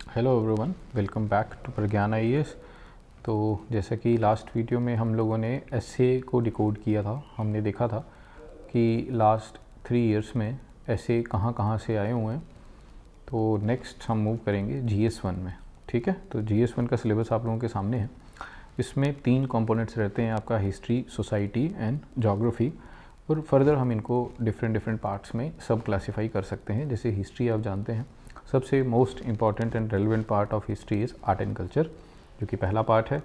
Hello everyone, welcome back to Pragyan IAS. तो जैसा कि लास्ट वीडियो में हम लोगों ने एसए को डिकोड किया था, हमने देखा था कि लास्ट 3 इयर्स में एसए कहाँ कहाँ से आए हुए हैं। तो नेक्स्ट हम मूव करेंगे GS1 में। ठीक है, तो GS1 का सिलेबस आप लोगों के सामने है। इसमें 3 कंपोनेंट्स रहते हैं, आपका हिस्ट्री, सोसाइटी एंड ज्योग्राफी। और फर्दर हम इनको डिफरेंट पार्ट्स में सब क्लासीफाई कर सकते हैं। जैसे हिस्ट्री आप जानते हैं, सबसे most important and relevant part of history is art and culture, जो कि पहला पार्ट है।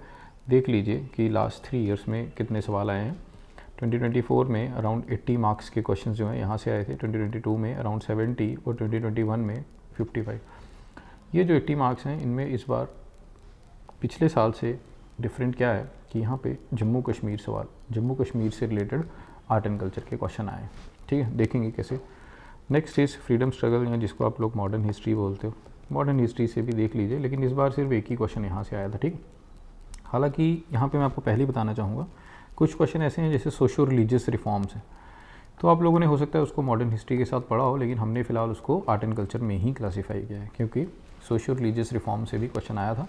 देख लीजिए कि लास्ट 3 इयर्स में कितने सवाल आए हैं। 2024 में अराउंड 80 मार्क्स के क्वेश्चन जो हैं यहाँ से आए थे, 2022 में अराउंड 70 और 2021 में 55। ये जो 80 मार्क्स हैं, इनमें इस बार पिछले साल से डिफरेंट क्या है कि यहाँ पे जम्मू कश्मीर सवाल, जम्मू कश्मीर से रिलेटेड आर्ट एंड कल्चर के क्वेश्चन आए। ठीक है, देखेंगे कैसे। नेक्स्ट इज़ फ्रीडम स्ट्रगल, या जिसको आप लोग मॉडर्न हिस्ट्री बोलते हो। मॉडर्न हिस्ट्री से भी देख लीजिए, लेकिन इस बार सिर्फ एक ही क्वेश्चन यहाँ से आया था। ठीक, हालांकि यहाँ पे मैं आपको पहले ही बताना चाहूँगा, कुछ क्वेश्चन ऐसे हैं जैसे सोशो रिलीजियस रिफॉर्म्स हैं, तो आप लोगों ने हो सकता है उसको मॉडर्न हिस्ट्री के साथ पढ़ा हो, लेकिन हमने फ़िलहाल उसको आर्ट एंड कल्चर में ही क्लासीफाई किया है, क्योंकि सोशो रिलीजियस रिफॉर्म से भी क्वेश्चन आया था।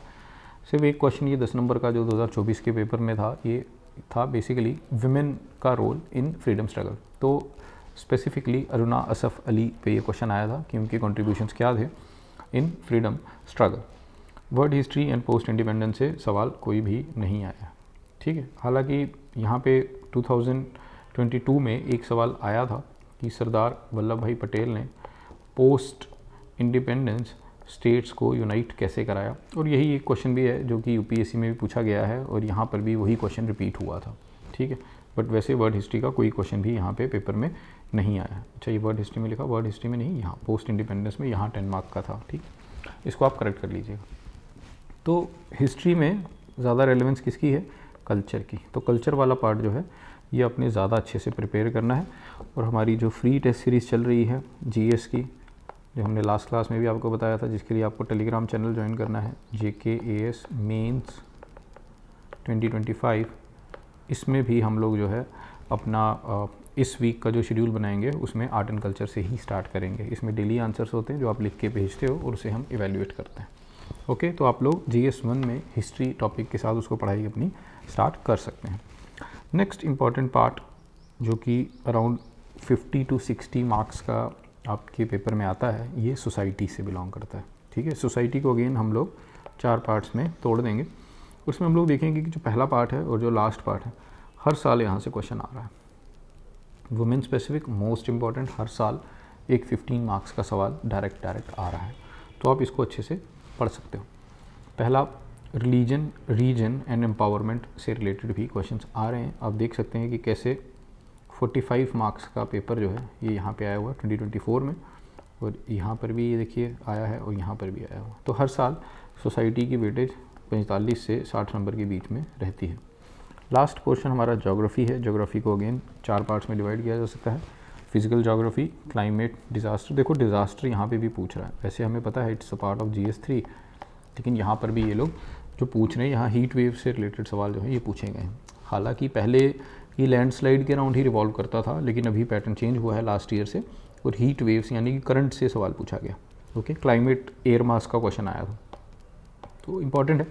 सिर्फ एक क्वेश्चन ये 10 नंबर का जो 2024 के पेपर में था, ये था बेसिकली विमेन का रोल इन फ्रीडम स्ट्रगल। तो स्पेसिफिकली अरुणा असफ अली पे ये क्वेश्चन आया था कि उनके कंट्रीब्यूशंस क्या थे इन freedom struggle. World history and post independence से सवाल कोई भी नहीं आया। ठीक है, हालांकि यहाँ पे 2022 में एक सवाल आया था कि सरदार वल्लभ भाई पटेल ने पोस्ट इंडिपेंडेंस स्टेट्स को यूनाइट कैसे कराया, और यही एक क्वेश्चन भी है जो कि यूपीएससी में भी पूछा गया है, और यहाँ पर भी वही क्वेश्चन रिपीट हुआ था। ठीक है, बट वैसे वर्ल्ड हिस्ट्री का कोई क्वेश्चन भी यहाँ पे पेपर में नहीं आया। अच्छा, ये वर्ल्ड हिस्ट्री में लिखा, वर्ल्ड हिस्ट्री में नहीं, यहाँ पोस्ट इंडिपेंडेंस में यहाँ 10 मार्क का था। ठीक, इसको आप करेक्ट कर लीजिएगा। तो हिस्ट्री में ज़्यादा रेलेवेंस किसकी है? कल्चर की। तो कल्चर वाला पार्ट जो है ये अपने ज़्यादा अच्छे से प्रिपेयर करना है। और हमारी जो फ्री टेस्ट सीरीज़ चल रही है GS की, जो हमने लास्ट क्लास में भी आपको बताया था, जिसके लिए आपको टेलीग्राम चैनल ज्वाइन करना है, JKAS मेंस 2025, इसमें भी हम लोग जो है अपना इस वीक का जो शेड्यूल बनाएंगे उसमें आर्ट एंड कल्चर से ही स्टार्ट करेंगे। इसमें डेली आंसर्स होते हैं जो आप लिख के भेजते हो और उसे हम इवेल्युएट करते हैं। ओके, तो आप लोग GS1 में हिस्ट्री टॉपिक के साथ उसको पढ़ाई अपनी स्टार्ट कर सकते हैं। नेक्स्ट इम्पॉर्टेंट पार्ट जो कि अराउंड 50 to 60 मार्क्स का आपके पेपर में आता है, ये सोसाइटी से बिलोंग करता है। ठीक है, सोसाइटी को अगेन हम लोग 4 पार्ट्स में तोड़ देंगे। उसमें हम लोग देखेंगे कि जो पहला पार्ट है और जो लास्ट पार्ट है, हर साल यहाँ से क्वेश्चन आ रहा है। वुमेन स्पेसिफिक मोस्ट इम्पॉर्टेंट, हर साल एक 15 मार्क्स का सवाल डायरेक्ट आ रहा है, तो आप इसको अच्छे से पढ़ सकते हो। पहला रिलीजन, रीजन एंड एम्पावरमेंट से रिलेटेड भी क्वेश्चंस आ रहे हैं। आप देख सकते हैं कि कैसे 45 मार्क्स का पेपर जो है ये यहाँ पे आया हुआ है 2024 में, और यहाँ पर भी ये देखिए आया है, और यहाँ पर भी आया हुआ। तो हर साल सोसाइटी की वेटेज 45 से 60 नंबर के बीच में रहती है। लास्ट पोर्शन हमारा ज्योग्राफी है। ज्योग्राफी को अगेन 4 पार्ट्स में डिवाइड किया जा सकता है। Physical geography, climate, disaster. देखो डिज़ास्टर यहाँ पे भी पूछ रहा है, वैसे हमें पता है it's a part of GS3, लेकिन यहाँ पर भी ये लोग जो पूछ रहे हैं, यहाँ हीट वेव से रिलेटेड सवाल जो है ये पूछे गए हैं। हालांकि पहले ये लैंडस्लाइड के अराउंड ही रिवॉल्व करता था, लेकिन अभी पैटर्न चेंज हुआ है लास्ट ईयर से, और हीट वेव्स यानी कि करंट से सवाल पूछा गया। ओके, क्लाइमेट, एयर मास का क्वेश्चन आया था, तो इम्पॉर्टेंट है।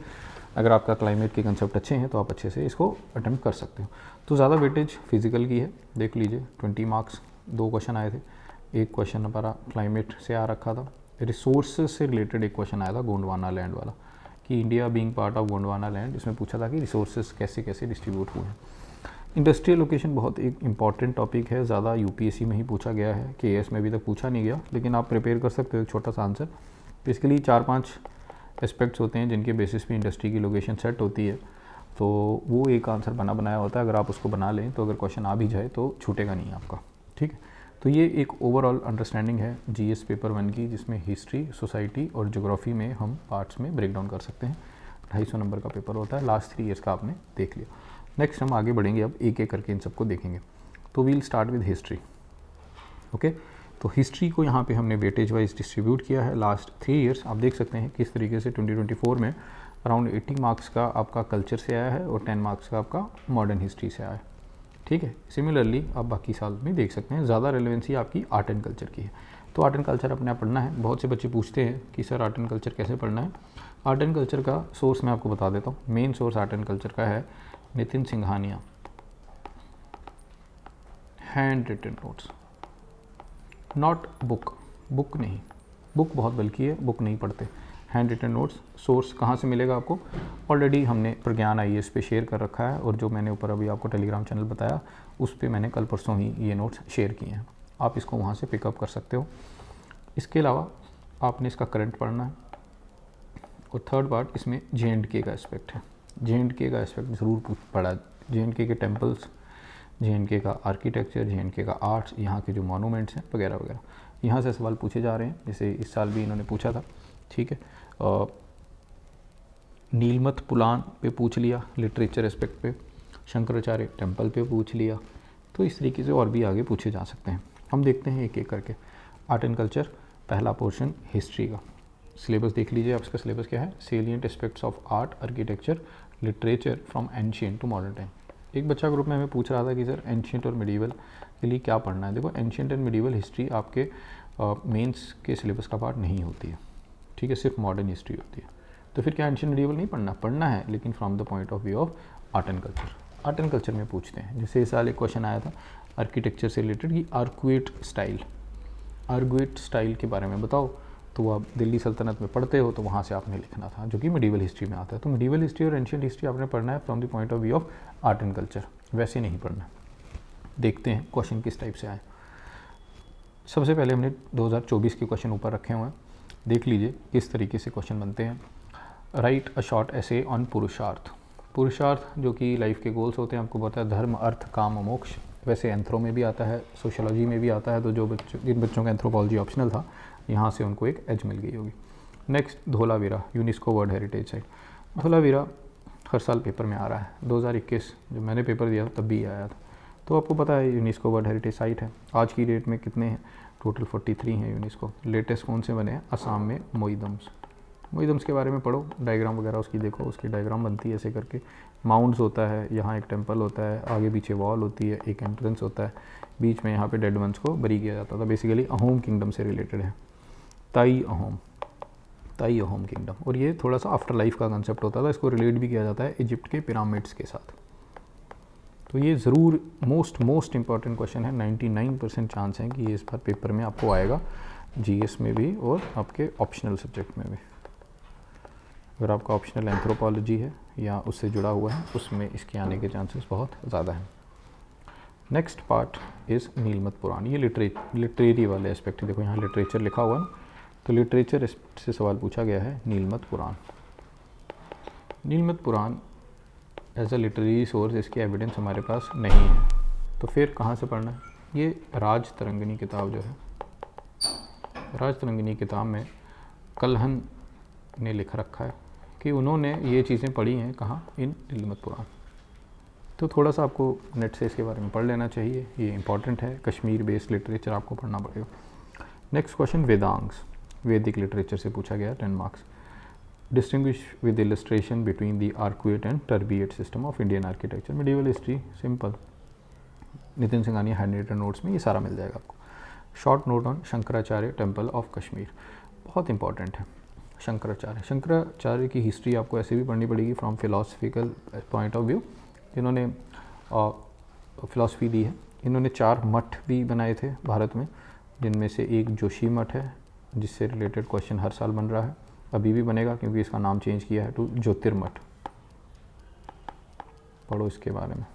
अगर आपका क्लाइमेट के कंसेप्ट अच्छे हैं तो आप अच्छे से इसको अटेम्प्ट कर सकते हो। तो ज़्यादा वेटेज फिजिकल की है, देख लीजिए 20 मार्क्स 2 क्वेश्चन आए थे। एक क्वेश्चन हमारा क्लाइमेट से आ रखा था। रिसोर्सेज से रिलेटेड एक क्वेश्चन आया था गोंडवाना लैंड वाला, कि India being part of Gondwana land, इसमें पूछा था कि रिसोर्सेज कैसे कैसे डिस्ट्रीब्यूट हुए हैं। इंडस्ट्रियल लोकेशन बहुत एक इंपॉर्टेंट टॉपिक है, ज़्यादा UPSC में ही पूछा गया है, KS में अभी तक पूछा नहीं गया, लेकिन आप प्रिपेयर कर सकते हो एक छोटा सा आंसर। बेसिकली 4-5 एस्पेक्ट्स होते हैं जिनके बेसिस पे इंडस्ट्री की लोकेशन सेट होती है, तो वो एक आंसर बना बनाया होता है। अगर आप उसको बना लें तो अगर क्वेश्चन आ भी जाए तो छूटेगा नहीं आपका। ठीक है, तो ये एक ओवरऑल अंडरस्टैंडिंग है GS पेपर 1 की, जिसमें हिस्ट्री, सोसाइटी और ज्योग्राफी में हम पार्ट्स में ब्रेक डाउन कर सकते हैं। 250 नंबर का पेपर होता है, लास्ट 3 ईयर्स का आपने देख लिया। नेक्स्ट हम आगे बढ़ेंगे, अब एक एक करके इन सबको देखेंगे। तो we'll start with history. Okay, तो हिस्ट्री को यहाँ पे हमने वेटेज वाइज डिस्ट्रीब्यूट किया है लास्ट 3 इयर्स। आप देख सकते हैं किस तरीके से 2024 में अराउंड 80 मार्क्स का आपका कल्चर से आया है और 10 मार्क्स का आपका मॉडर्न हिस्ट्री से आया है। ठीक है, सिमिलरली आप बाकी साल में देख सकते हैं, ज़्यादा रेलेवेंसी आपकी आर्ट एंड कल्चर की है। तो आर्ट एंड कल्चर अपने आप पढ़ना है। बहुत से बच्चे पूछते हैं कि सर आर्ट एंड कल्चर कैसे पढ़ना है। आर्ट एंड कल्चर का सोर्स मैं आपको बता देता हूँ। Main source art and culture का है Nitin Singhania, hand written notes, not book. Book नहीं, बुक बहुत बल्कि है, बुक नहीं पढ़ते। हैंड रिटन नोट्स सोर्स कहाँ से मिलेगा आपको? ऑलरेडी हमने प्रज्ञान IAS पे शेयर कर रखा है, और जो मैंने ऊपर अभी आपको टेलीग्राम चैनल बताया उस पे मैंने कल परसों ही ये नोट्स शेयर किए हैं। आप इसको वहाँ से पिकअप कर सकते हो। इसके अलावा आपने इसका करंट पढ़ना है। और थर्ड पार्ट इसमें J&K का एस्पेक्ट है। J&K का एस्पेक्ट ज़रूर पढ़ा। J&K के टेम्पल्स, J&K का आर्किटेक्चर, J&K का आर्ट्स, यहाँ के जो मॉन्यूमेंट्स हैं वगैरह वगैरह, यहाँ से सवाल पूछे जा रहे हैं। जैसे इस साल भी इन्होंने पूछा था, ठीक है। नीलमत पुराण पे पूछ लिया लिटरेचर एस्पेक्ट पे, शंकराचार्य टेम्पल पे पूछ लिया। तो इस तरीके से और भी आगे पूछे जा सकते हैं। हम देखते हैं एक एक करके। आर्ट एंड कल्चर पहला पोर्शन हिस्ट्री का सिलेबस देख लीजिए। आप इसका सिलेबस क्या है? Salient aspects of art, architecture, literature from ancient to modern time. एक बच्चा ग्रुप में हमें पूछ रहा था कि सर एंशिएंट और मिडीवल के लिए क्या पढ़ना है। देखो, एंशिएंट एंड मिडीवल हिस्ट्री आपके मेंस के सिलेबस का पार्ट नहीं होती है, ठीक है, सिर्फ मॉडर्न हिस्ट्री होती है। तो फिर क्या एंशिएंट मिडीवल नहीं पढ़ना है, लेकिन from the point of view of art and culture. Art and culture में पूछते हैं, जैसे इस साल एक क्वेश्चन आया था आर्किटेक्चर से रिलेटेड कि आर्कुएट स्टाइल के बारे में बताओ। तो आप दिल्ली सल्तनत में पढ़ते हो तो वहाँ से आपने लिखना था, जो कि मिडीवल हिस्ट्री में आता है। तो मिडीवल हिस्ट्री और एंशिएंट हिस्ट्री आपने पढ़ना है from the point of view of art and culture, वैसे नहीं पढ़ना। देखते हैं क्वेश्चन किस टाइप से आए। सबसे पहले हमने 2024 के क्वेश्चन ऊपर रखे हुए हैं, देख लीजिए किस तरीके से क्वेश्चन बनते हैं। राइट अ शॉर्ट ऐसे ऑन पुरुषार्थ। पुरुषार्थ जो कि लाइफ के गोल्स होते हैं, आपको पता है, धर्म, अर्थ, काम, मोक्ष। वैसे एंथ्रो में भी आता है, सोशियोलॉजी में भी आता है। तो जिन बच्चों का एंथ्रोपोलॉजी ऑप्शनल था, यहाँ से उनको एक एज मिल गई होगी। Next, Dholavira, UNESCO world heritage site. Dholavira हर साल पेपर में आ रहा है। 2021 जब मैंने पेपर दिया तब भी आया था। तो आपको पता है यूनेस्को वर्ल्ड हेरिटेज साइट है। आज की डेट में कितने हैं? टोटल 43 हैं यूनेस्को। लेटेस्ट कौन से बने हैं? असम में मोइदम्स के बारे में पढ़ो, डायग्राम वगैरह उसकी देखो, उसकी डायग्राम बनती है ऐसे करके। माउंट्स होता है, यहाँ एक टेम्पल होता है, आगे पीछे वॉल होती है, एक एंट्रेंस होता है, बीच में यहाँ पे डेड वंस को बरी किया जाता था। बेसिकली अहोम किंगडम से रिलेटेड है, ताई अहोम किंगडम। और ये थोड़ा सा आफ्टर लाइफ का कंसेप्ट होता था। इसको रिलेट भी किया जाता है इजिप्ट के पिरामिड्स के साथ। तो ये ज़रूर मोस्ट इंपॉर्टेंट क्वेश्चन है। 99% चांस है कि ये इस बार पेपर में आपको आएगा, GS में भी और आपके ऑप्शनल सब्जेक्ट में भी। अगर आपका ऑप्शनल एंथ्रोपोलॉजी है या उससे जुड़ा हुआ है, उसमें इसके आने के चांसेस बहुत ज़्यादा हैं। नेक्स्ट पार्ट इज़ नीलमत पुराण। ये लिटरेरी वाले एस्पेक्ट है। देखो यहाँ लिटरेचर लिखा हुआ है, तो लिटरेचर से सवाल पूछा गया है नीलमत पुराण। नीलमत पुराण एज अ लिटरेरी सोर्स इसकी एविडेंस हमारे पास नहीं है, तो फिर कहाँ से पढ़ना है? ये राज तरंगिनी किताब जो है, राज तरंगिनी किताब में कलहन ने लिख रखा है कि उन्होंने ये चीज़ें पढ़ी हैं कहाँ? इन नीलमत पुराण। तो थोड़ा सा आपको नेट से इसके बारे में पढ़ लेना चाहिए, ये इंपॉर्टेंट है। कश्मीर बेस्ड लिटरेचर आपको पढ़ना पड़ेगा। नेक्स्ट क्वेश्चन, वेदांग्स, वैदिक लिटरेचर से पूछा गया, 10 marks. Distinguish with illustration between the arcuate and trabeate system of Indian architecture. Medieval history simple, Nitin Singhania hand written notes में ये सारा मिल जाएगा आपको। Short note on Shankaracharya temple of Kashmir, बहुत इंपॉर्टेंट है। शंकराचार्य की हिस्ट्री आपको ऐसे भी पढ़नी पड़ेगी from philosophical point of view. इन्होंने फिलॉसफी दी है। इन्होंने 4 मठ भी बनाए थे भारत में, जिनमें से एक जोशी मठ है, जिससे रिलेटेड क्वेश्चन हर साल बन रहा है, अभी भी बनेगा क्योंकि इसका नाम चेंज किया है टू ज्योतिर्मठ। पढ़ो इसके बारे में,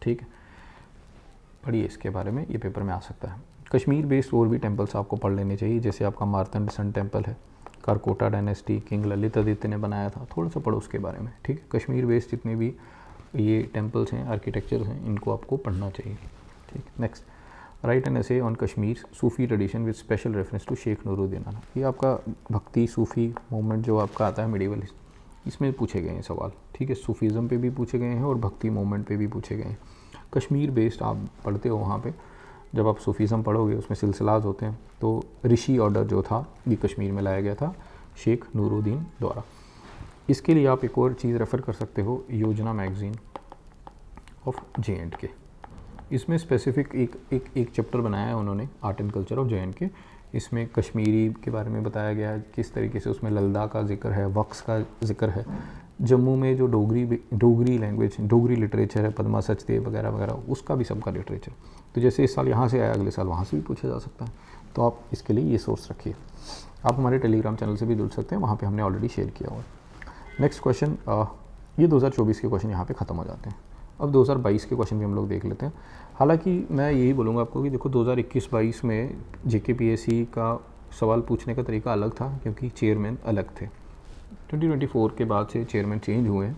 ठीक है, पढ़िए इसके बारे में, ये पेपर में आ सकता है। कश्मीर बेस्ड और भी टेम्पल्स आपको पढ़ लेने चाहिए, जैसे आपका मार्तंड सन टेम्पल है, कारकोटा डायनेस्टी, किंग ललित आदित्य ने बनाया था, थोड़ा सा पढ़ो उसके बारे में, ठीक है। कश्मीर बेस्ड जितने भी ये टेम्पल्स हैं, आर्किटेक्चर्स हैं, इनको आपको पढ़ना चाहिए, ठीक। Next, write an essay on Kashmir Sufi tradition with special reference to Sheikh Nooruddin Ala. ये आपका भक्ति सूफ़ी मूवमेंट जो आपका आता है मिडीवल, इसमें पूछे गए हैं सवाल, ठीक है। सूफीज़म पे भी पूछे गए हैं और भक्ति मूवमेंट पे भी पूछे गए हैं। कश्मीर बेस्ड आप पढ़ते हो, वहाँ पे जब आप सूफीज़म पढ़ोगे उसमें सिलसिलाज होते हैं, तो ऋषि ऑर्डर जो था ये कश्मीर में लाया गया था शेख नूरुद्दीन द्वारा। इसके लिए आप एक और चीज़ रेफ़र कर सकते हो, योजना मैगज़ीन ऑफ J&K। इसमें स्पेसिफिक एक चैप्टर बनाया है उन्होंने, art and culture of JNK। इसमें कश्मीरी के बारे में बताया गया है, किस तरीके से उसमें ललदा का जिक्र है, वक्स का जिक्र है। जम्मू में जो डोगरी लैंग्वेज, डोगरी लिटरेचर है, पद्मा सचदेव वगैरह वगैरह, उसका भी सबका लिटरेचर। तो जैसे इस साल यहाँ से आया, अगले साल वहाँ से भी पूछा जा सकता है। तो आप इसके लिए ये सोर्स रखिए। आप हमारे टेलीग्राम चैनल से भी जुड़ सकते हैं, वहाँ पे हमने ऑलरेडी शेयर किया हुआ है। नेक्स्ट क्वेश्चन, ये 2024 के क्वेश्चन यहाँ पे ख़त्म हो जाते हैं। अब 2022 के क्वेश्चन भी हम लोग देख लेते हैं। हालांकि मैं यही बोलूँगा आपको कि देखो 2021-22 में JKPSC का सवाल पूछने का तरीका अलग था, क्योंकि चेयरमैन अलग थे। 2024 के बाद से चेयरमैन चेंज हुए हैं,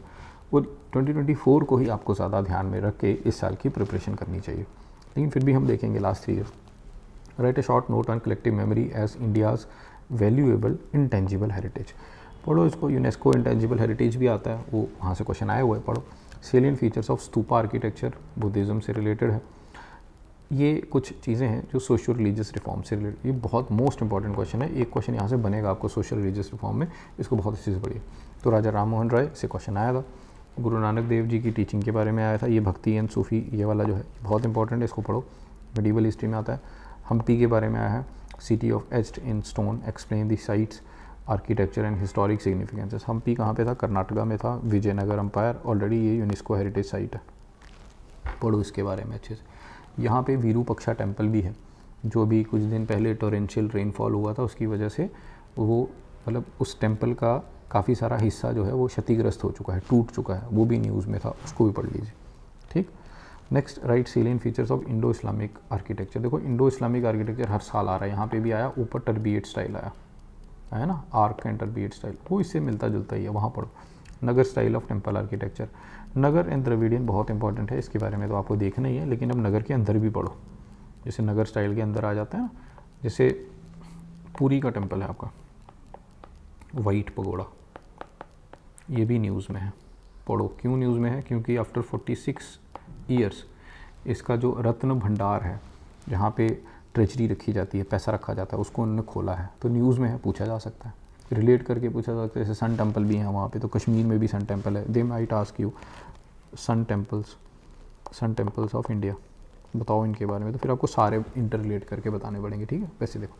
और 2024 को ही आपको ज़्यादा ध्यान में रख के इस साल की प्रिपरेशन करनी चाहिए। लेकिन फिर भी हम देखेंगे last 3 years. Write a short note on collective memory as India's valuable intangible heritage. पढ़ो इसको। यूनेस्को इंटेंजिबल हेरिटेज भी आता है, वो वहाँ से क्वेश्चन आए हुए हैं, पढ़ो। Salient features of stupa architecture, Buddhism से रिलेटेड है। ये कुछ चीज़ें हैं जो सोशल रिलीजियस रिफॉर्म से रिलेटेड, ये बहुत मोस्ट इंपॉर्टेंट क्वेश्चन है। एक क्वेश्चन यहाँ से बनेगा आपको सोशल रिलीजियस रिफॉर्म में, इसको बहुत अच्छे से पढ़िए। तो राजा राम मोहन राय से क्वेश्चन आया था। गुरु नानक देव जी की टीचिंग के बारे में आया था। ये भक्ति एंड सूफी, ये वाला जो है बहुत इंपॉर्टेंट है, इसको पढ़ो। मेडिवल हिस्ट्री में आता है। हम्पी के बारे में आया है। City of etched in stone, explain the sites, architecture and historic significances. Hampi कहाँ पे था? कर्नाटका में था, विजयनगर एम्पायर। ऑलरेडी ये यूनेस्को हेरिटेज साइट है, पढ़ो इसके बारे में अच्छे से। यहाँ पे विरूपक्षा टेम्पल भी है, जो भी कुछ दिन पहले टोरेंशियल रेनफॉल हुआ था, उसकी वजह से वो मतलब उस टेम्पल का काफ़ी सारा हिस्सा जो है वो क्षतिग्रस्त हो चुका है, टूट चुका है, वो भी न्यूज़ में था, उसको भी पढ़ लीजिए। ठीक। Next, right salient features of Indo Islamic architecture. देखो इंडो इस्लामिक आर्किटेक्चर हर साल आ रहा है, यहाँ पे भी आया, ऊपर टर्बिएट स्टाइल आया है ना, आर्क एंड टर्बिएट स्टाइल, वो इससे मिलता जुलता ही है, वहाँ पढ़ो। Nagara style of temple architecture. Nagara and Dravidian बहुत इंपॉर्टेंट है, इसके बारे में तो आपको देखना ही है, लेकिन अब नगर के अंदर भी पढ़ो। जैसे नगर स्टाइल के अंदर आ जाता है ना, जैसे पुरी का टेम्पल है आपका, वाइट पगोड़ा, ये भी न्यूज़ में है, पढ़ो। क्यों न्यूज़ में है? क्योंकि आफ्टर 46 ईयर्स इसका जो रत्न भंडार है, जहाँ पे ट्रेजरी रखी जाती है, पैसा रखा जाता है, उसको उन्होंने खोला है, तो न्यूज़ में है, पूछा जा सकता है, रिलेट करके पूछा जा सकता है। जैसे सन टेम्पल भी हैं वहाँ पे, तो कश्मीर में भी सन टेम्पल है, they might ask you sun temples of India, बताओ इनके बारे में, तो फिर आपको सारे इंटर रिलेट करके बताने पड़ेंगे। ठीक है। वैसे देखो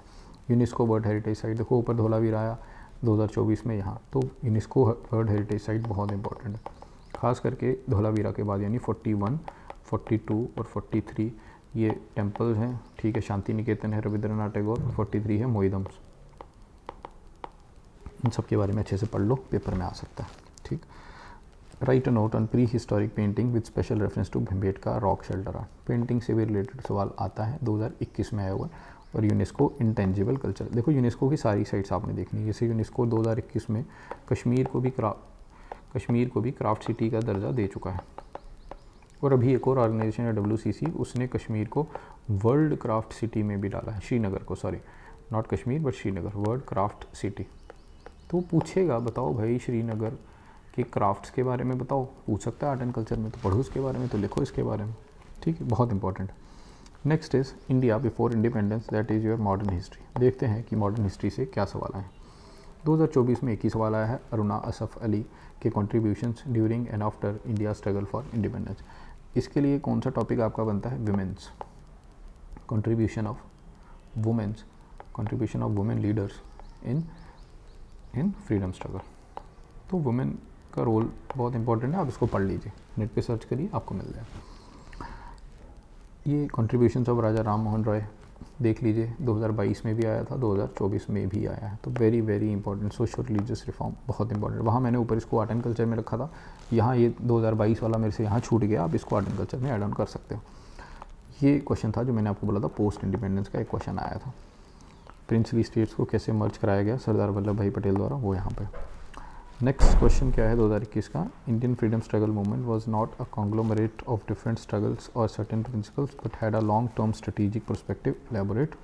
यूनेस्को वर्ल्ड हेरिटेज साइट, देखो ऊपर धोलावीरा आया 2024 में यहाँ, तो यूनेस्को वर्ल्ड हेरिटेज साइट बहुत इंपॉर्टेंट है, खास करके धोलावीरा के बाद, यानी 41, 42 और 43 ये टेम्पल्स हैं। ठीक है। शांति निकेतन है रविंद्रनाथ टैगोर, 43 है मोइदम्स। इन सब के बारे में अच्छे से पढ़ लो, पेपर में आ सकता है। ठीक। Write a note on prehistoric painting with special reference to Bhimbetka rock shelter art. Painting से भी रिलेटेड सवाल आता है, 2021 में आया हुआ है। और यूनेस्को इंटेंजिबल कल्चर, देखो यूनेस्को की सारी साइट्स आपने देखनी है। जैसे यूनेस्को 2021 में कश्मीर को भी क्राफ्ट सिटी का दर्जा दे चुका है, और अभी एक और ऑर्गेनाइजेशन है WCC, उसने कश्मीर को वर्ल्ड क्राफ्ट सिटी में भी डाला है, श्रीनगर को, sorry not Kashmir but Srinagar, world craft city. तो पूछेगा, बताओ भाई श्रीनगर के क्राफ्ट्स के बारे में बताओ, पूछ सकता है आर्ट एंड कल्चर में, तो पढ़ो उसके बारे में, तो लिखो इसके बारे में। ठीक है, बहुत important. Next is India before independence, that is your modern history. देखते हैं कि मॉडर्न हिस्ट्री से क्या सवाल आए। 2024 में एक ही सवाल आया है, अरुणा असफ अली के contributions during and after India struggle for independence. इसके लिए कौन सा टॉपिक आपका बनता है? Women's, contribution of women leaders in freedom struggle. तो वुमेन का रोल बहुत इंपॉर्टेंट है, आप इसको पढ़ लीजिए, नेट पे सर्च करिए, आपको मिल जाएगा। ये कॉन्ट्रीब्यूशंस ऑफ राजा राम मोहन रॉय देख लीजिए, 2022 में भी आया था, 2024 में भी आया है। तो very very important, social religious reform बहुत इंपॉर्टेंट। वहाँ मैंने ऊपर इसको आर्ट एंड कल्चर में रखा था, यहाँ ये 2022 वाला मेरे से यहाँ छूट गया, आप इसको आर्ट एंड कल्चर में ऐड ऑन कर सकते हो। ये क्वेश्चन था जो मैंने आपको बोला था, पोस्ट इंडिपेंडेंस का एक क्वेश्चन आया था। प्रिंसली स्टेट्स को कैसे मर्ज कराया गया सरदार वल्लभ भाई पटेल द्वारा, वो यहाँ पे। नेक्स्ट क्वेश्चन क्या है 2021 का? Indian freedom struggle movement was not a conglomerate of different struggles और certain principles but had a long term strategic perspective. Elaborate.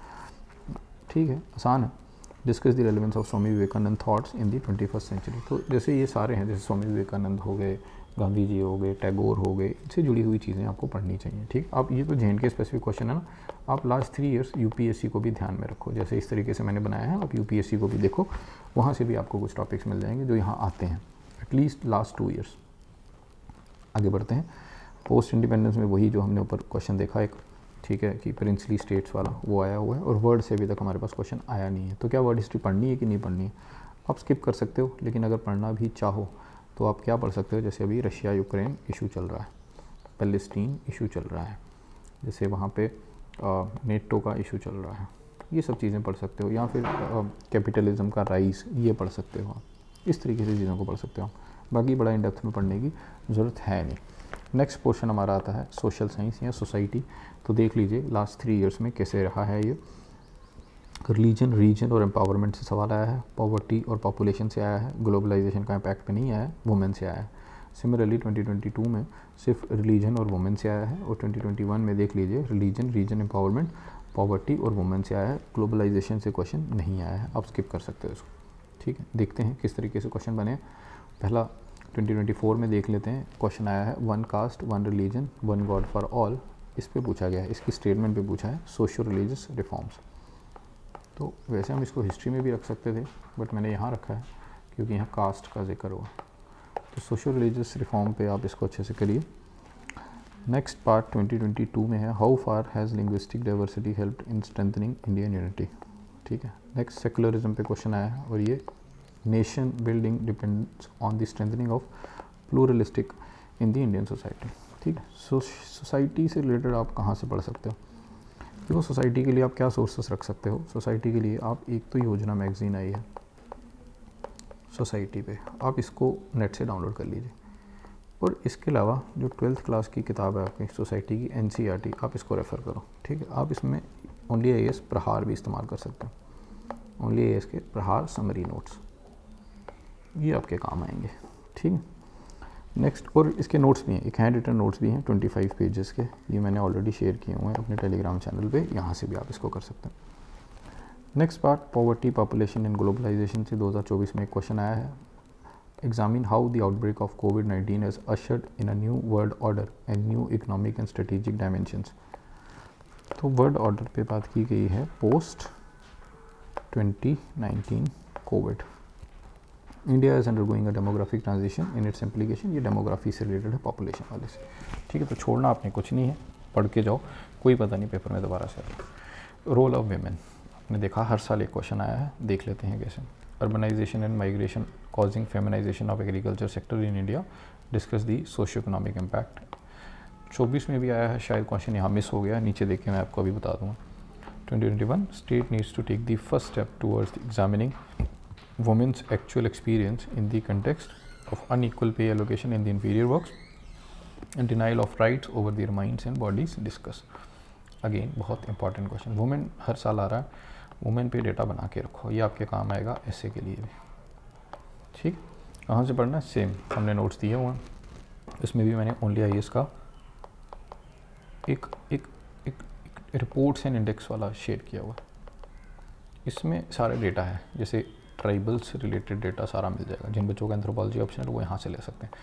ठीक है, आसान है। Discuss the relevance of Swami Vivekananda thoughts in the 21st century. तो जैसे ये सारे हैं, जैसे स्वामी विवेकानंद हो गए, गांधी जी हो गए, टैगोर हो गए, इनसे जुड़ी हुई चीज़ें आपको पढ़नी चाहिए। ठीक, आप ये तो JNK स्पेसिफिक क्वेश्चन है ना, आप लास्ट 3 ईयर्स UPSC को भी ध्यान में रखो। जैसे इस तरीके से मैंने बनाया है, आप UPSC को भी देखो, वहाँ से भी आपको कुछ टॉपिक्स मिल जाएंगे जो यहाँ आते हैं, एटलीस्ट लास्ट 2 ईयर्स। आगे बढ़ते हैं। पोस्ट इंडिपेंडेंस में वही जो हमने ऊपर क्वेश्चन देखा एक, ठीक है, कि प्रिंसली स्टेट्स वाला वो आया हुआ है, और वर्ड से अभी तक हमारे पास क्वेश्चन आया नहीं है। तो क्या वर्ड हिस्ट्री पढ़नी है कि नहीं पढ़नी है? आप स्किप कर सकते हो, लेकिन अगर पढ़ना भी चाहो तो आप क्या पढ़ सकते हो, जैसे अभी रशिया यूक्रेन इशू चल रहा है, पैलेस्टीन इशू चल रहा है, जैसे वहाँ पे नेटो का इशू चल रहा है, ये सब चीज़ें पढ़ सकते हो, या फिर कैपिटलिज्म का राइज, ये पढ़ सकते हो आप, इस तरीके से चीज़ों को पढ़ सकते हो। बाकी बड़ा इन डेप्थ में पढ़ने की ज़रूरत है नहीं। नेक्स्ट पोर्शन हमारा आता है सोशल साइंस या सोसाइटी। तो देख लीजिए लास्ट 3 इयर्स में कैसे रहा है ये। रिलीजन, रीजन और एम्पावरमेंट से सवाल आया है, पॉवर्टी और पॉपुलेशन से आया है, ग्लोबलाइजेशन का इम्पैक्ट पे नहीं आया है, वुमेन से आया है। सिमिलरली 2022 में सिर्फ रिलीजन और वुमेन से आया है, और 2021 में देख लीजिए रिलीजन, रीजन, एम्पावरमेंट, पॉवर्टी और वुमेन से आया है। ग्लोबलाइजेशन से क्वेश्चन नहीं आया है, आप स्किप कर सकते हो इसको, ठीक है। देखते हैं किस तरीके से क्वेश्चन बने। पहला 2024 में देख लेते हैं, क्वेश्चन आया है one caste one religion one God for all, इस पे पूछा गया है, इसकी स्टेटमेंट पे पूछा है सोशो रिलीजियस रिफॉर्म्स। तो वैसे हम इसको हिस्ट्री में भी रख सकते थे, बट मैंने यहाँ रखा है क्योंकि यहाँ कास्ट का जिक्र हुआ। तो सोशो रिलीजियस रिफॉर्म पे आप इसको अच्छे से करिए। नेक्स्ट पार्ट 2022 में है, how far has linguistic diversity helped in strengthening Indian unity, ठीक है। नेक्स्ट सेकुलरिज्म पे क्वेश्चन आया है, और ये nation building depends on the strengthening of pluralistic in the Indian society, ठीक है। सोसाइटी से रिलेटेड आप कहाँ से पढ़ सकते हो? देखो सोसाइटी के लिए आप क्या सोर्सेस रख सकते हो। सोसाइटी के लिए आप, एक तो योजना मैगज़ीन आई है सोसाइटी पे, आप इसको नेट से डाउनलोड कर लीजिए, और इसके अलावा जो 12th क्लास की किताब है आपकी सोसाइटी की NCERT, आप इसको रेफ़र करो, ठीक है। आप इसमें ओनली IAS प्रहार भी इस्तेमाल कर सकते हो, ओनली IAS के प्रहार समरी नोट्स, ये आपके काम आएंगे, ठीक है। नेक्स्ट, और इसके नोट्स भी हैं, एक हैंड रिटन नोट्स भी हैं 25 पेजेस के, ये मैंने ऑलरेडी शेयर किए हुए हैं अपने टेलीग्राम चैनल पे, यहाँ से भी आप इसको कर सकते हैं। Next part poverty population and globalisation से 2024 में एक क्वेश्चन आया है, examine how the outbreak of COVID-19 has ushered in a new world order and new economic and strategic dimensions. तो वर्ल्ड ऑर्डर पे बात की गई है post 2019 covid. India is undergoing a demographic transition in its implication, ये demography से related है, population वाले से, ठीक है। तो छोड़ना आपने कुछ नहीं है, पढ़ के जाओ, कोई पता नहीं पेपर में दोबारा से आए। रोल ऑफ वेमेन, आपने देखा हर साल एक क्वेश्चन आया है, देख लेते हैं कैसे। Urbanization and migration causing feminization of agriculture sector in India, discuss the socio economic impact. 24 में भी आया है, शायद क्वेश्चन यहाँ मिस हो गया, नीचे देख के मैं आपको अभी बता दूँगा। 2021 state needs to take the first step towards examining women's actual experience in the context of unequal pay allocation in the inferior works and denial of rights over their minds and bodies discuss। Again बहुत important question, women हर साल आ रहा है, women पे data बना के रखो, ये आपके काम आएगा ऐसे के लिए भी, ठीक। कहाँ से पढ़ना है? सेम हमने नोट्स दिए हुए हैं, इसमें भी मैंने ओनली IAS का एक एक एक रिपोर्ट्स एंड इंडेक्स वाला शेयर किया हुआ, इसमें सारे डेटा है, जैसे ट्राइबल्स रिलेटेड डेटा सारा मिल जाएगा, जिन बच्चों का एंथ्रोपोलॉजी ऑप्शन है वो यहाँ से ले सकते हैं।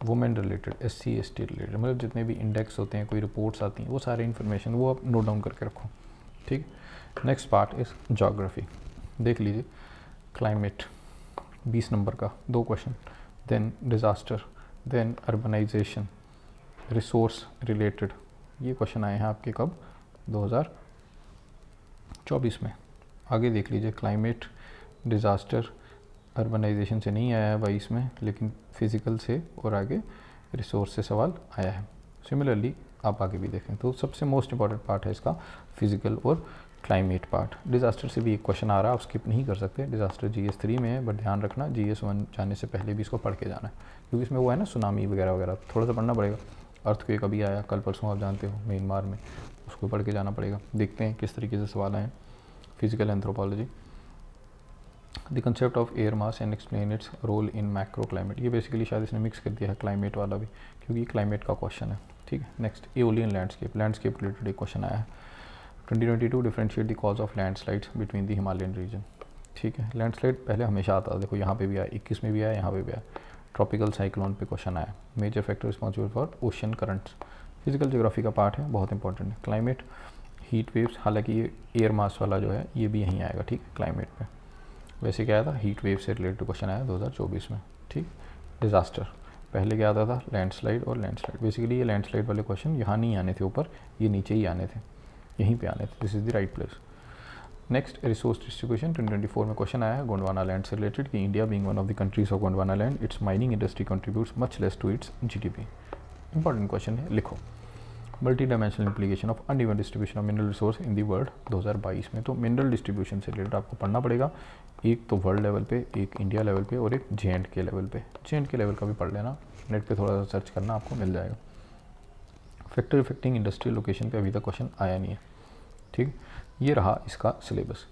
Women related, SC ST related, मतलब जितने भी इंडेक्स होते हैं, कोई रिपोर्ट्स आती हैं, वो सारे इन्फॉर्मेशन वो आप नोट डाउन करके रखो, ठीक। नेक्स्ट पार्ट इज जोग्राफी, देख लीजिए क्लाइमेट 20 नंबर का 2 question, then disaster, then urbanization, resource related, ये क्वेश्चन आए हैं आपके कब? 2024 में। आगे देख लीजिए क्लाइमेट, डिज़ास्टर, अर्बनाइजेशन से नहीं आया है 22 में, लेकिन फिज़िकल से और आगे रिसोर्स से सवाल आया है। सिमिलरली आप आगे भी देखें तो सबसे मोस्ट इंपॉर्टेंट पार्ट है इसका फिज़िकल और क्लाइमेट पार्ट। डिज़ास्टर से भी एक क्वेश्चन आ रहा है, आप स्किप नहीं कर सकते, डिज़ास्टर GS 3 में है, बट ध्यान रखना GS 1 जाने से पहले भी इसको पढ़ के जाना है, क्योंकि इसमें वो है ना सुनामी वगैरह वगैरह, थोड़ा सा पढ़ना पड़ेगा। अर्थक्वेक अभी आया कल परसों, आप जानते हो म्यांमार में, उसको पढ़ के जाना पड़ेगा। देखते हैं किस तरीके से सवाल आए। Physical anthropology, the concept of air mass and explain its role in macro climate, ये बेसिकली शायद इसने मिक्स कर दिया है क्लाइमेट वाला भी, क्योंकि क्लाइमेट का क्वेश्चन है, ठीक है। Next aeolian landscape, landscape related एक क्वेश्चन आया है। 2022 differentiate the cause of landslides between the Himalayan region, ठीक है। लैंडस्लाइड पहले हमेशा आता है, देखो यहाँ पे भी आया, 21 में भी आया, यहाँ पे भी आया। ट्रॉपिकल साइक्लोन पे क्वेश्चन आया। Major factor responsible for ocean currents, physical geography का पार्ट है, बहुत इंपॉर्टेंट है। क्लाइमेट, हीट वेव्स, हालांकि ये एयर मास वाला जो है ये भी यहीं आएगा, ठीक है, क्लाइमेट पे। वैसे क्या आया था, हीट वेव से रिलेटेड क्वेश्चन आया 2024 में, ठीक। डिज़ास्टर, पहले क्या आता था, लैंडस्लाइड और लैंडस्लाइड। बेसिकली ये लैंडस्लाइड वाले क्वेश्चन यहाँ नहीं आने थे ऊपर, ये नीचे ही आने थे, यहीं पे आने थे। This is the right place. Next, resource distribution 2024 में क्वेश्चन आया है गोंडवाना लैंड से रिलेटेड कि India being one of the countries of Gondwana land, its mining industry contributes much less to its GDP. Important question है, लिखो। Multi dimensional implication of uneven distribution of mineral resource in the world 2022 में। तो mineral distribution से related आपको पढ़ना पड़ेगा, एक तो वर्ल्ड लेवल पे, एक इंडिया लेवल पे और एक जे लेवल पे। जे लेवल का भी पढ़ लेना, नेट पे थोड़ा सा सर्च करना, आपको मिल जाएगा। फैक्टर इफेक्टिंग इंडस्ट्रियल लोकेशन पे अभी तक क्वेश्चन आया नहीं है, ठीक। ये रहा इसका सिलेबस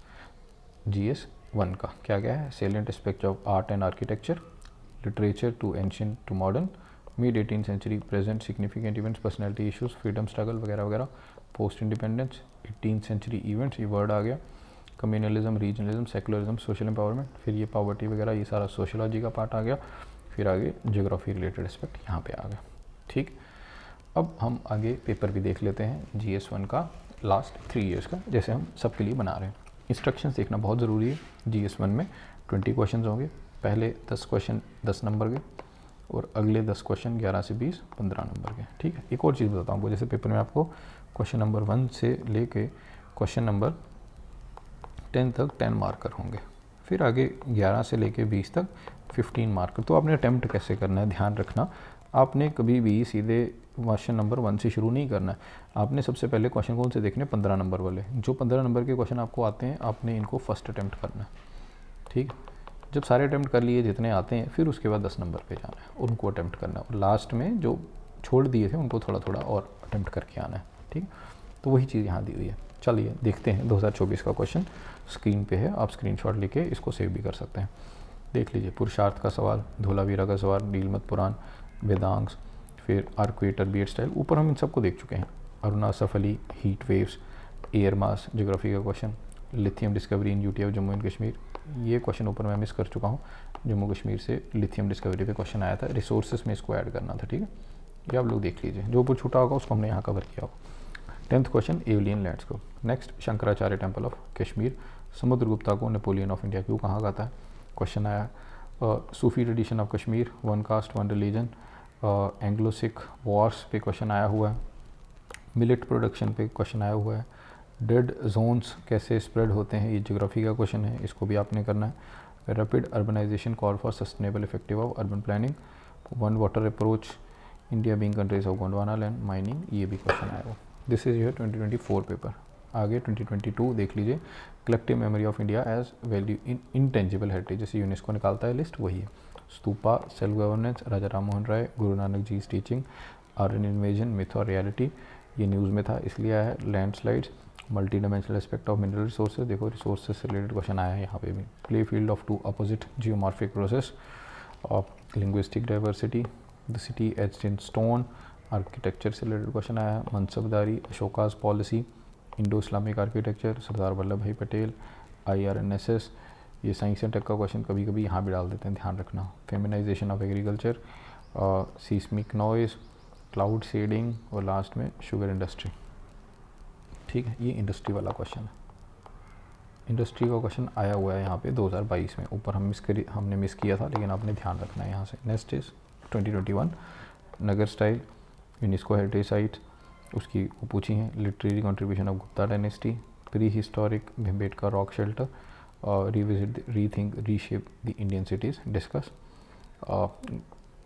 GS 1 का। क्या क्या है, salient aspect of art and architecture, literature to ancient to modern, mid 18th century, present significant events, personality issues, freedom struggle वगैरह वगैरह, post independence, 18th century events, ये वर्ड आ गया, communalism, regionalism, secularism, social empowerment, फिर ये poverty वगैरह, ये सारा सोशोलॉजी का पार्ट आ गया, फिर आगे ज्योग्राफी रिलेटेड एस्पेक्ट यहाँ पे आ गया, ठीक। अब हम आगे पेपर भी देख लेते हैं GS 1 का, लास्ट 3 ईयर्स का, जैसे हम सबके लिए बना रहे हैं। इंस्ट्रक्शंस देखना बहुत ज़रूरी है। GS 1 में 20 क्वेश्चन होंगे, पहले 10 क्वेश्चन 10 नंबर के और अगले 10 क्वेश्चन 11 से 20 15 नंबर के, ठीक है। एक और चीज़ बताता हूँ आपको, जैसे पेपर में आपको क्वेश्चन नंबर 1 से लेके क्वेश्चन नंबर 10 तक 10 मार्कर होंगे, फिर आगे 11 से लेके 20 तक 15 मार्कर। तो आपने अटैम्प्ट कैसे करना है, ध्यान रखना, आपने कभी भी सीधे क्वेश्चन नंबर 1 से शुरू नहीं करना है। आपने सबसे पहले क्वेश्चन कौन से देखने, 15 नंबर वाले। जो 15 नंबर के क्वेश्चन आपको आते हैं, आपने इनको फर्स्ट अटैम्प्ट करना है, ठीक। जब सारे अटैम्प्ट कर लिए जितने आते हैं, फिर उसके बाद 10 नंबर पे जाना है, उनको अटैम्प्ट करना है, और लास्ट में जो छोड़ दिए थे उनको थोड़ा थोड़ा और अटैम्प्ट करके आना है, ठीक। तो वही चीज़ यहाँ दी हुई है। चलिए देखते हैं 2024 का क्वेश्चन स्क्रीन पे है, आप स्क्रीनशॉट लेके इसको सेव भी कर सकते हैं। देख लीजिए, पुरुषार्थ का सवाल, धोलावीरा का सवाल, नीलमत पुराण, वेदांश, फिर आर्क्वेटर बीएड स्टाइल, ऊपर हम इन सबको देख चुके हैं। अरुणा सफली, heat waves, air mass, geography का question, lithium discovery in UT of Jammu and Kashmir, ये क्वेश्चन ऊपर मैं मिस कर चुका हूँ। जम्मू कश्मीर से लिथियम डिस्कवरी पे क्वेश्चन आया था, रिसोर्सेज में इसको ऐड करना था, ठीक है। ये आप लोग देख लीजिए, जो ऊपर छूटा होगा उसको हमने यहाँ कवर किया होगा। 10th question, alien landscape. Next, Shankaracharya temple of Kashmir, Samudragupta को नेपोलियन ऑफ इंडिया क्यों कहा जाता है, क्वेश्चन आया। Sufi tradition of Kashmir, one caste one religion, Anglo Sikh wars पे क्वेश्चन आया हुआ है। मिलेट प्रोडक्शन पे क्वेश्चन आया हुआ है। डेड जोन्स कैसे स्प्रेड होते हैं, ये ज्योग्राफी का क्वेश्चन है, इसको भी आपने करना है। Rapid urbanization call for sustainable effective of urban planning, one water approach, India being countries of Gondwana land, mining, ये भी क्वेश्चन आया हुआ। This is your 2024 paper. आगे 2022 देख लीजिए, collective memory of India as value in intangible heritage, जैसे UNESCO निकालता है लिस्ट, वही है। Stupa, self governance, Raja Ram Mohan Roy, Guru Nanak ji teaching, Aryan invasion, myth और रियलिटी, ये न्यूज़ में था इसलिए आया है। Landslides, multi dimensional aspect of mineral resources, देखो रिसोर्सेज से रिलेटेड क्वेश्चन आया है यहाँ पे भी। Play field of two opposite geomorphic process, linguistic diversity, the city aged in stone, architecture से रिलेटेड क्वेश्चन आया है। Mansabdari, Ashoka's policy, Indo Islamic architecture, Sardar Vallabh Bhai Patel, IRNSS, ये साइंस एंड टेक का क्वेश्चन कभी कभी यहाँ भी डाल देते हैं, ध्यान रखना। Feminisation of agriculture, seismic noise, cloud seeding, और लास्ट में शुगर इंडस्ट्री, ठीक है। ये इंडस्ट्री वाला क्वेश्चन है, इंडस्ट्री का क्वेश्चन आया हुआ है यहाँ पे 2022 में, ऊपर हमने मिस किया था, लेकिन आपने ध्यान रखना है यहाँ से। Next is 2021, Nagara style, UNESCO heritage site, उसकी वो पूछी हैं। Literary contribution of Gupta dynasty, prehistoric Bhimbetka rock shelter, revisit, rethink, reshape the Indian cities, discuss.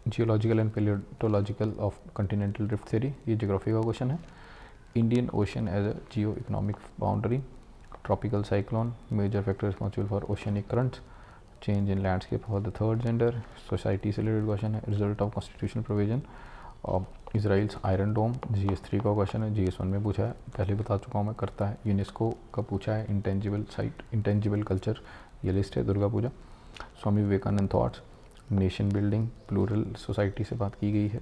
Geological and palaeontological of continental drift theory, ये ज्योग्राफी का क्वेश्चन है। Indian ocean as a geo economic boundary, tropical cyclone, major factor responsible for oceanic currents, change in landscape for the third gender, society से related question है। Result of constitutional provision, Israel's Iron Dome, GS 3 का question है, GS 1 में पूछा है, पहले बता चुका हूँ मैं, करता है। यूनेस्को का पूछा है, इंटेंजिबल साइट, इंटेंजिबल कल्चर, ये लिस्ट है। Durga Puja, Swami Vivekananda thoughts, nation building, plural society से बात की गई है।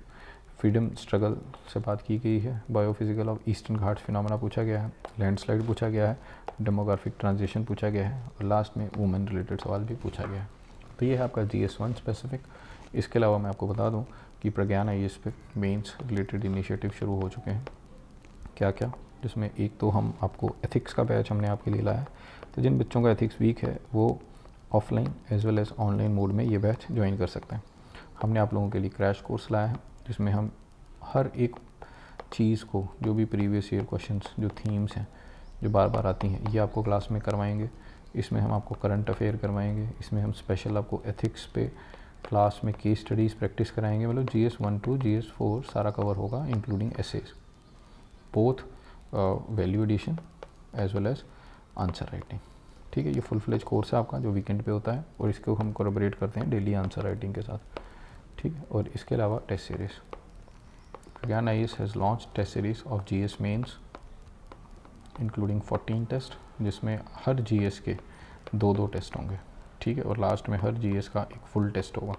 फ्रीडम स्ट्रगल से बात की गई है। Biophysical of eastern Ghats phenomena पूछा गया है। लैंडस्लाइड पूछा गया है। डेमोग्राफिक ट्रांजिशन पूछा गया है, और लास्ट में वुमेन रिलेटेड सवाल भी पूछा गया है। तो ये है आपका GS 1 स्पेसिफिक। इसके अलावा मैं आपको बता दूं कि प्रज्ञान IAS पे मेंस रिलेटेड इनिशिएटिव शुरू हो चुके हैं। क्या क्या, जिसमें एक तो हम आपको एथिक्स का बैच हमने आपके लिए लाया है, तो जिन बच्चों का एथिक्स वीक है वो offline as well as online mode में ये बैच ज्वाइन कर सकते हैं। हमने आप लोगों के लिए क्रैश कोर्स लाया है जिसमें हम हर एक चीज़ को, जो भी प्रीवियस ईयर क्वेश्चंस, जो थीम्स हैं जो बार बार आती हैं, ये आपको क्लास में करवाएंगे। इसमें हम आपको करंट अफेयर करवाएंगे, इसमें हम स्पेशल आपको एथिक्स पे क्लास में केस स्टडीज़ प्रैक्टिस कराएंगे। मतलब GS 1 to GS 4 सारा कवर होगा, including essays, both value addition as well as answer writing. ठीक है, ये फुल फ्लेज कोर्स है आपका जो वीकेंड पे होता है, और इसको हम कोलैबोरेट करते हैं डेली आंसर राइटिंग के साथ। ठीक है, और इसके अलावा test series, Pragyan IAS has launch test series of GS mains including 14 test, जिसमें हर GS के 2-2 टेस्ट होंगे। ठीक है, और लास्ट में हर GS का एक फुल टेस्ट होगा।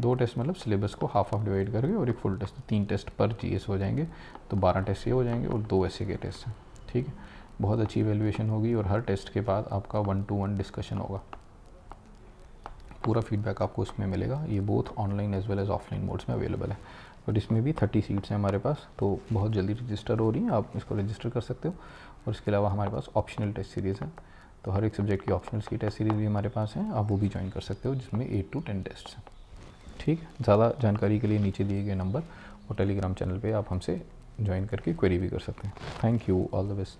2 टेस्ट मतलब सिलेबस को हाफ डिवाइड करके, और एक फुल टेस्ट, 3 टेस्ट पर GS हो जाएंगे, तो 12 टेस्ट ये हो जाएंगे, और 2 ऐसे के टेस्ट हैं। ठीक है, बहुत अच्छी वैल्यूएशन होगी, और हर टेस्ट के बाद आपका 1-to-1 डिस्कशन होगा। पूरा फीडबैक आपको उसमें मिलेगा। ये both online as well as offline modes में अवेलेबल है, और इसमें भी 30 सीट्स हैं हमारे पास, तो बहुत जल्दी रजिस्टर हो रही हैं, आप इसको रजिस्टर कर सकते हो। और इसके अलावा हमारे पास ऑप्शनल टेस्ट सीरीज़ है, तो हर एक सब्जेक्ट की ऑप्शनल्स की टेस्ट सीरीज़ भी हमारे पास हैं, आप वो भी ज्वाइन कर सकते हो, जिसमें 8 to 10 टेस्ट हैं। ठीक है, ज़्यादा जानकारी के लिए नीचे दिए गए नंबर और टेलीग्राम चैनल पे आप हमसे ज्वाइन करके क्वेरी भी कर सकते हैं। Thank you, all the best.